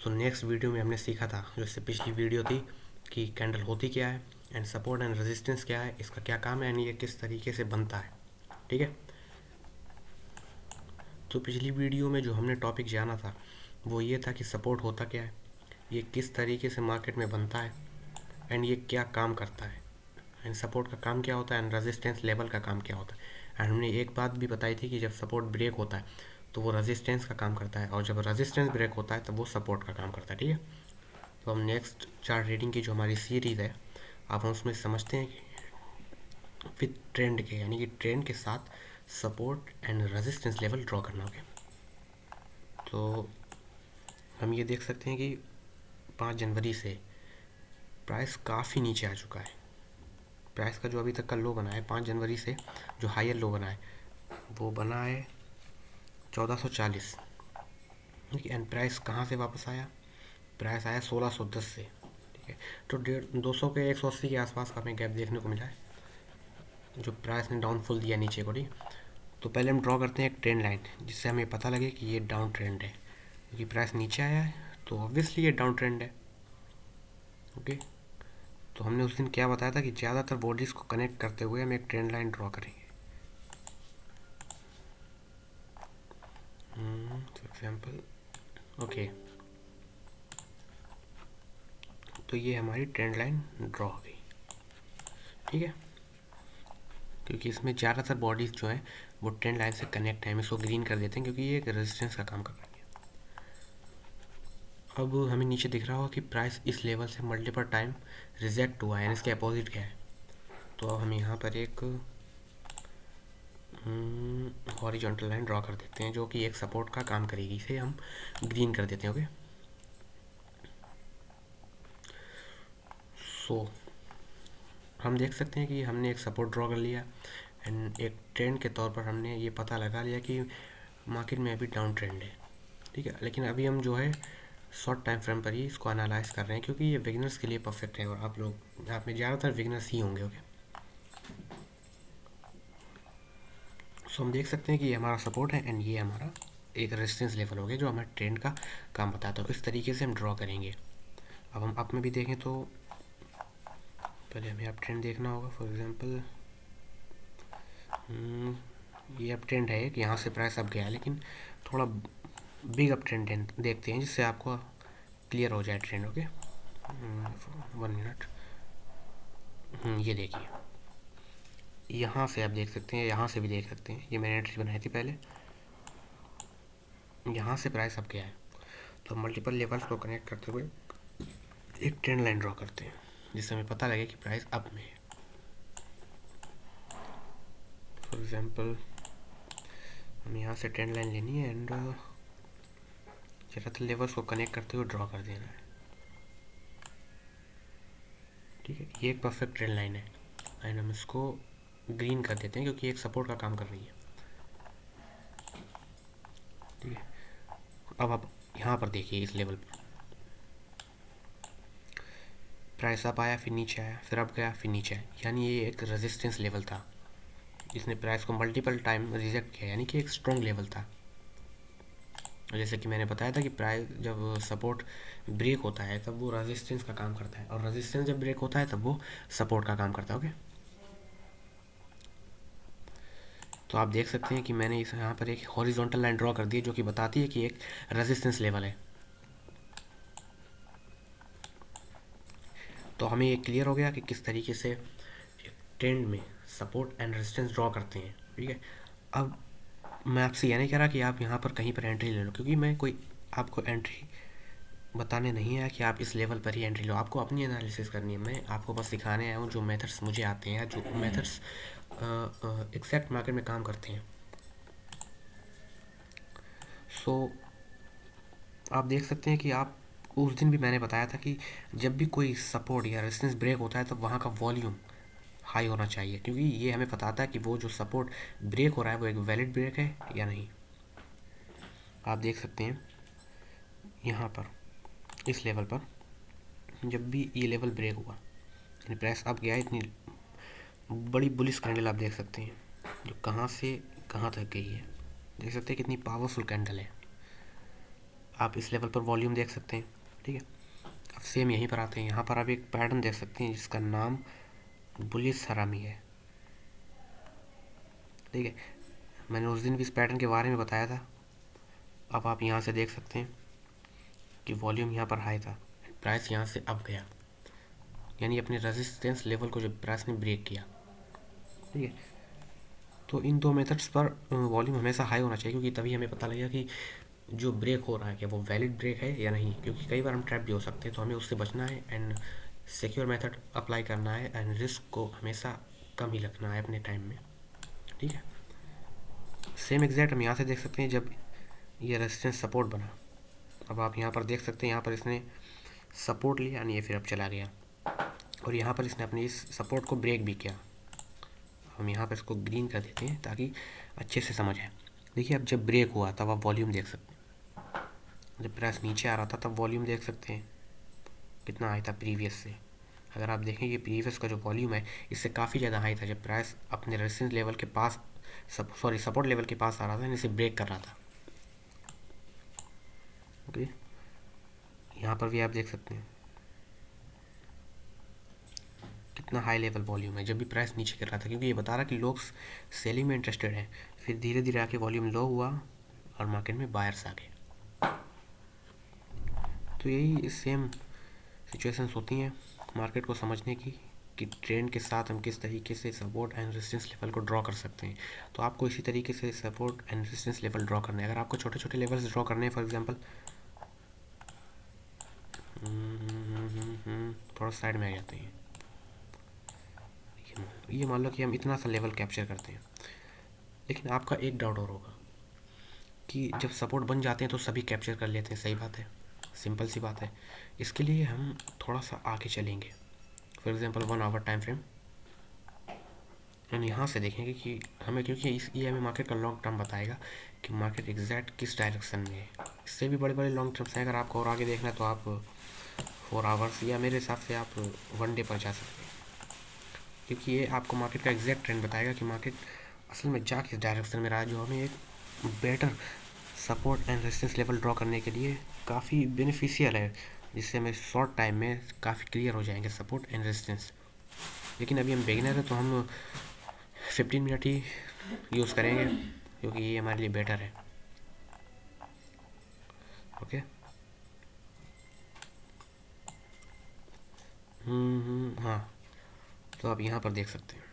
So next video में हमने सीखा था, जो इससे पिछली वीडियो थी, कि कैंडल होती क्या है एंड सपोर्ट एंड रेजिस्टेंस क्या है, इसका क्या काम है एंड ये किस तरीके से बनता है। ठीक है, तो पिछली वीडियो में जो हमने टॉपिक जाना था वो ये था कि सपोर्ट होता क्या है, ये किस तरीके से मार्केट में बनता है एंड ये क्या काम करता है, एंड सपोर्ट का काम क्या होता है एंड रेजिस्टेंस लेवल का काम क्या होता है। एंड हमने एक बात भी बताई थी कि जब सपोर्ट ब्रेक होता है तो वो रेजिस्टेंस का काम करता है, और जब रेजिस्टेंस ब्रेक होता है तब वो सपोर्ट का काम करता है। ठीक है, तो हम नेक्स्ट चार्ट रीडिंग की जो हमारी सीरीज़ है, अब हम उसमें समझते हैं कि विथ ट्रेंड के, यानी कि ट्रेंड के साथ support and resistance level draw करना होगा। तो हम ये देख सकते हैं कि 5 जनवरी से प्राइस काफ़ी नीचे आ चुका है। प्राइस का जो अभी तक का लो बना है 5 जनवरी से, जो हायर लो बना है वो बना है 1440। एंड प्राइस कहाँ से वापस आया, प्राइस आया 1610 से। ठीक है, तो 200 के 180 के आसपास का हमें गैप देखने को मिला है, जो प्राइस ने डाउनफॉल दिया नीचे को। ठीक, तो पहले हम ड्रॉ करते हैं एक ट्रेंड लाइन, जिससे हमें पता लगे कि ये डाउन ट्रेंड है, क्योंकि प्राइस नीचे आया है तो ऑब्वियसली ये डाउन ट्रेंड है। ओके, तो हमने उस दिन क्या बताया था कि ज़्यादातर बॉडीज़ को कनेक्ट करते हुए हम एक ट्रेंड लाइन ड्रॉ करेंगे। फॉर एग्जाम्पल, ओके, तो ये हमारी ट्रेंड लाइन ड्रॉ हो गई। ठीक है, क्योंकि इसमें ज़्यादातर बॉडीज़ जो है वो ट्रेंड लाइन से कनेक्ट है, हम इसको ग्रीन कर देते हैं क्योंकि ये एक रेजिस्टेंस का काम कर रही है। अब हमें नीचे दिख रहा होगा कि प्राइस इस लेवल से मल्टीपल टाइम रिजेक्ट हुआ है, इसके अपोजिट क्या है। तो अब हम यहाँ पर एक हॉरिजॉन्टल लाइन ड्रॉ कर देते हैं, जो कि एक सपोर्ट का काम करेगी, इसे हम ग्रीन कर देते हैं। ओके, सो हम देख सकते हैं कि हमने एक सपोर्ट ड्रॉ कर लिया एंड एक ट्रेंड के तौर पर हमने ये पता लगा लिया कि मार्केट में अभी डाउन ट्रेंड है। ठीक है, लेकिन अभी हम जो है शॉर्ट टाइम फ्रेम पर ही इसको एनालाइज कर रहे हैं, क्योंकि ये बिगिनर्स के लिए परफेक्ट है और आप में ज़्यादातर बिगिनर्स ही होंगे। ओके, सो हम देख सकते हैं कि ये हमारा सपोर्ट है एंड ये हमारा एक रेजिस्टेंस लेवल हो गया, जो हमारे ट्रेंड का काम बताता है। तो इस तरीके से हम ड्रॉ करेंगे। अब हम अप में भी देखें तो पहले हमें अप ट्रेंड देखना होगा। फॉर एग्जांपल ये अप ट्रेंड है कि यहाँ से प्राइस अप गया है, लेकिन थोड़ा बिग अप ट्रेंड देखते हैं जिससे आपको क्लियर हो जाए ट्रेंड। Okay, 1 minute. ये देखिए, यहाँ से आप देख सकते हैं, यहाँ से भी देख सकते हैं, ये मैंने एंट्री बनाई थी पहले, यहाँ से प्राइस अप गया है। तो मल्टीपल लेवल्स को कनेक्ट करते हुए एक ट्रेंड लाइन ड्रॉ करते हैं, जिससे हमें पता लगे कि प्राइस अप में है। फॉर एग्जांपल हम यहाँ से ट्रेंड लाइन लेनी है एंड ज़्यादातर लेवल्स को कनेक्ट करते हुए ड्रॉ कर देना है। ठीक है, ये एक परफेक्ट ट्रेंड लाइन है एंड हम इसको ग्रीन कर देते हैं क्योंकि एक सपोर्ट का काम कर रही है। ठीक है, अब आप यहाँ पर देखिए, इस लेवल पर प्राइस अप आया, फिर नीचे आया, फिर अप गया, फिर नीचे आया, यानी ये एक रेजिस्टेंस लेवल था जिसने प्राइस को मल्टीपल टाइम रिजेक्ट किया, यानी कि एक स्ट्रॉन्ग लेवल था। जैसे कि मैंने बताया था कि प्राइस जब सपोर्ट ब्रेक होता है तब वो रेजिस्टेंस का काम करता है, और रेजिस्टेंस जब ब्रेक होता है तब वो सपोर्ट का काम करता है। ओके, तो आप देख सकते हैं कि मैंने इस यहाँ पर एक हॉरिजॉन्टल लाइन ड्रॉ कर दी है, जो कि बताती है कि एक रेजिस्टेंस लेवल है। तो हमें ये क्लियर हो गया कि किस तरीके से ट्रेंड में सपोर्ट एंड रेजिस्टेंस ड्रॉ करते हैं। ठीक है, अब मैं आपसे यह नहीं कह रहा कि आप यहाँ पर कहीं पर एंट्री ले लो, क्योंकि मैं कोई आपको एंट्री बताने नहीं आया कि आप इस लेवल पर ही एंट्री लो, आपको अपनी एनालिसिस करनी है। मैं आपको बस सिखाने आया हूँ जो मेथड्स मुझे आते हैं, जो मेथड्स एग्जैक्ट मार्केट में काम करते हैं। सो आप देख सकते हैं कि आप उस दिन भी मैंने बताया था कि जब भी कोई सपोर्ट या रेजिस्टेंस ब्रेक होता है तो वहाँ का वॉल्यूम हाई होना चाहिए, क्योंकि ये हमें बताता है कि वो जो सपोर्ट ब्रेक हो रहा है वो एक वैलिड ब्रेक है या नहीं। आप देख सकते हैं यहाँ पर इस लेवल पर जब भी ये लेवल ब्रेक हुआ, यानी प्राइस अप गया, इतनी बड़ी बुलिश कैंडल आप देख सकते हैं जो कहाँ से कहाँ तक गई है। देख सकते हैं कितनी पावरफुल कैंडल है। आप इस लेवल पर वॉल्यूम देख सकते हैं, ठीक है। अब सेम यहीं पर आते हैं, यहाँ पर आप एक पैटर्न देख सकते हैं जिसका नाम बुलिश हरामी है, ठीक है। मैंने उस दिन भी इस पैटर्न के बारे में बताया था। अब आप यहाँ से देख सकते हैं कि वॉल्यूम यहाँ पर हाई था, प्राइस यहाँ से अप गया, यानी अपने रेजिस्टेंस लेवल को जब प्राइस ने ब्रेक किया, ठीक है। तो इन दो मेथड्स पर वॉल्यूम हमेशा हाई होना चाहिए, क्योंकि तभी हमें पता लगेगा कि जो ब्रेक हो रहा है क्या वो वैलिड ब्रेक है या नहीं, क्योंकि कई बार हम ट्रैप भी हो सकते हैं। तो हमें उससे बचना है एंड सिक्योर मेथड अप्लाई करना है एंड रिस्क को हमेशा कम ही रखना है अपने टाइम में, ठीक है। सेम एग्जैक्ट हम यहाँ से देख सकते हैं जब ये रेजिस्टेंस सपोर्ट बना। अब आप यहाँ पर देख सकते हैं, यहाँ पर इसने सपोर्ट लिया यानी ये फिर अब चला गया, और यहाँ पर इसने अपने इस सपोर्ट को ब्रेक भी किया। हम यहाँ पर इसको ग्रीन कर देते हैं ताकि अच्छे से समझ आए। देखिए अब जब ब्रेक हुआ तब आप वॉल्यूम देख सकते हैं, जब प्राइस नीचे आ रहा था तब वॉल्यूम देख सकते हैं कितना हाई था प्रीवियस से। अगर आप देखें कि प्रीवियस का जो वॉल्यूम है इससे काफ़ी ज़्यादा हाई था, जब प्राइस अपने रेजिस्टेंस लेवल के पास सपोर्ट लेवल के पास आ रहा था, इसे ब्रेक कर रहा था, ओके। यहाँ पर भी आप देख सकते हैं कितना हाई लेवल वॉल्यूम है जब भी प्राइस नीचे गिर रहा था, क्योंकि ये बता रहा कि लोग सेलिंग में इंटरेस्टेड हैं। फिर धीरे धीरे आके वॉल्यूम लो हुआ और मार्केट में बायर्स आ गए। तो यही सेम सिचुएशंस होती हैं मार्केट को समझने की, कि ट्रेंड के साथ हम किस तरीके से सपोर्ट एंड रेजिस्टेंस लेवल को ड्रॉ कर सकते हैं। तो आपको इसी तरीके से support and resistance level draw करना है। अगर आपको छोटे छोटे लेवल्स ड्रॉ करने हैं, फॉर एग्जांपल थोड़ा साइड में आ जाते हैं, ये मान लो कि हम इतना सा लेवल कैप्चर करते हैं। लेकिन आपका एक डाउट और होगा कि जब सपोर्ट बन जाते हैं तो सभी कैप्चर कर लेते हैं, सही बात है, सिंपल सी बात है। इसके लिए हम थोड़ा सा आगे चलेंगे, for example 1 hour time frame, हम यहाँ से देखेंगे कि हमें, क्योंकि ये हमें मार्केट का लॉन्ग टर्म बताएगा कि मार्केट एग्जैक्ट किस डायरेक्शन में है। इससे भी बड़े बड़े लॉन्ग टर्म्स हैं, अगर आपको और आगे देखना है तो आप 4 आवर्स या मेरे हिसाब से आप 1 डे पर जा सकते हैं, क्योंकि ये आपको मार्केट का एग्जैक्ट ट्रेंड बताएगा कि मार्केट असल में जा किस डायरेक्शन में रहा है, जो हमें एक better support and resistance level draw करने के लिए काफ़ी बेनिफिशियल है, जिससे हमें शॉर्ट टाइम में काफ़ी क्लियर हो जाएंगे सपोर्ट एंड रेजिस्टेंस। लेकिन अभी हम बिगिनर हैं तो हम 15 मिनट ही यूज़ करेंगे, क्योंकि ये हमारे लिए बेटर है, ओके। हाँ, तो आप यहाँ पर देख सकते हैं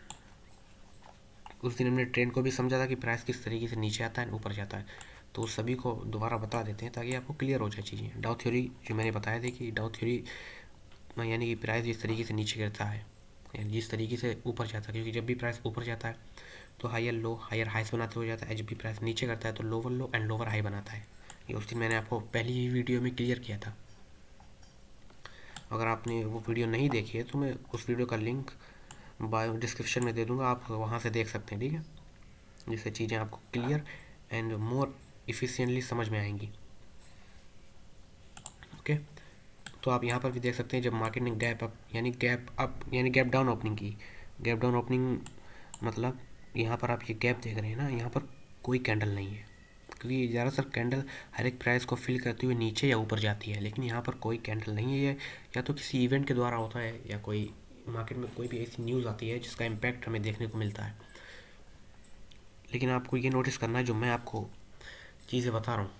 उस दिन हमने ट्रेंड को भी समझा था कि प्राइस किस तरीके से नीचे आता है ऊपर जाता है, तो उस सभी को दोबारा बता देते हैं ताकि आपको क्लियर हो जाए चीज़ें। डाउ थ्योरी जो मैंने बताया था कि डाउ थ्योरी यानी कि प्राइस जिस तरीके से नीचे गिरता है यानी जिस तरीके से ऊपर जाता है, क्योंकि जब भी प्राइस ऊपर जाता है तो हायर लो हायर हाइस बनाते हो जाता है, जब भी प्राइस नीचे करता है तो lower low and lower high बनाता है। ये उस दिन मैंने आपको पहली ही वीडियो में क्लियर किया था। अगर आपने वो वीडियो नहीं देखी है तो मैं उस वीडियो का लिंक बायो डिस्क्रिप्शन में दे दूँगा, आप वहाँ से देख सकते हैं, ठीक है, जिससे चीज़ें आपको क्लियर एंड मोर इफ़िशियंटली समझ में आएंगी, ओके। तो आप यहाँ पर भी देख सकते हैं जब मार्केट ने गैप अप यानी गैप डाउन ओपनिंग की, गैप डाउन ओपनिंग मतलब यहाँ पर आप ये गैप देख रहे हैं ना, यहाँ पर कोई कैंडल नहीं है, क्योंकि ज़्यादातर कैंडल हर एक प्राइस को फिल करते हुए नीचे या ऊपर जाती है, लेकिन यहाँ पर कोई कैंडल नहीं है। या तो किसी इवेंट के द्वारा होता है या कोई मार्केट में कोई भी ऐसी न्यूज़ आती है जिसका इम्पैक्ट हमें देखने को मिलता है। लेकिन आपको ये नोटिस करना है, जो मैं आपको चीज़ें बता रहा हूँ,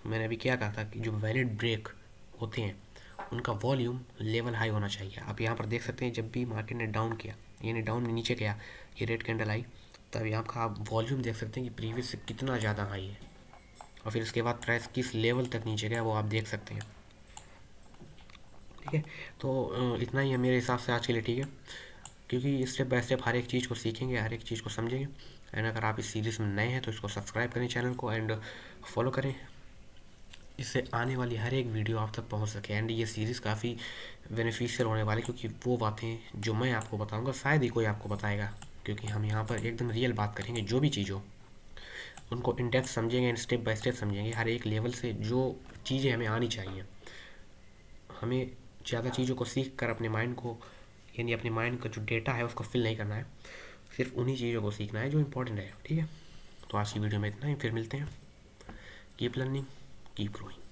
मैंने अभी क्या कहा था कि जो वैलिड ब्रेक होते हैं उनका वॉल्यूम लेवल हाई होना चाहिए। आप यहाँ पर देख सकते हैं जब भी मार्केट ने डाउन किया यानी डाउन में नीचे गया, ये रेड कैंडल आई, तब यहाँ का आप वॉल्यूम देख सकते हैं कि प्रीवियस से कितना ज़्यादा हाई है, और फिर उसके बाद प्राइस किस लेवल तक नीचे गया वो आप देख सकते हैं, ठीक है। तो इतना ही है मेरे हिसाब से आज के लिए, ठीक है, क्योंकि स्टेप बाय स्टेप हर एक चीज़ को सीखेंगे, हर एक चीज़ को समझेंगे। एंड अगर आप इस सीरीज़ में नए हैं तो इसको सब्सक्राइब करें चैनल को एंड फॉलो करें, इससे आने वाली हर एक वीडियो आप तक पहुंच सके। एंड ये सीरीज़ काफ़ी बेनिफिशियल होने वाली, क्योंकि वो बातें जो मैं आपको बताऊंगा शायद ही कोई आपको बताएगा, क्योंकि हम यहाँ पर एकदम रियल बात करेंगे, जो भी चीज़ हो उनको इन डेप्थ समझेंगे एंड स्टेप बाय स्टेप समझेंगे, हर एक लेवल से जो चीज़ें हमें आनी चाहिए। हमें ज़्यादा चीज़ों को सीख कर अपने माइंड को यानी अपने माइंड का जो डेटा है उसको फिल नहीं करना है, सिर्फ उन्हीं चीज़ों को सीखना है जो इंपॉर्टेंट है, ठीक है। तो आज की वीडियो में इतना ही, फिर मिलते हैं। Keep learning, keep growing.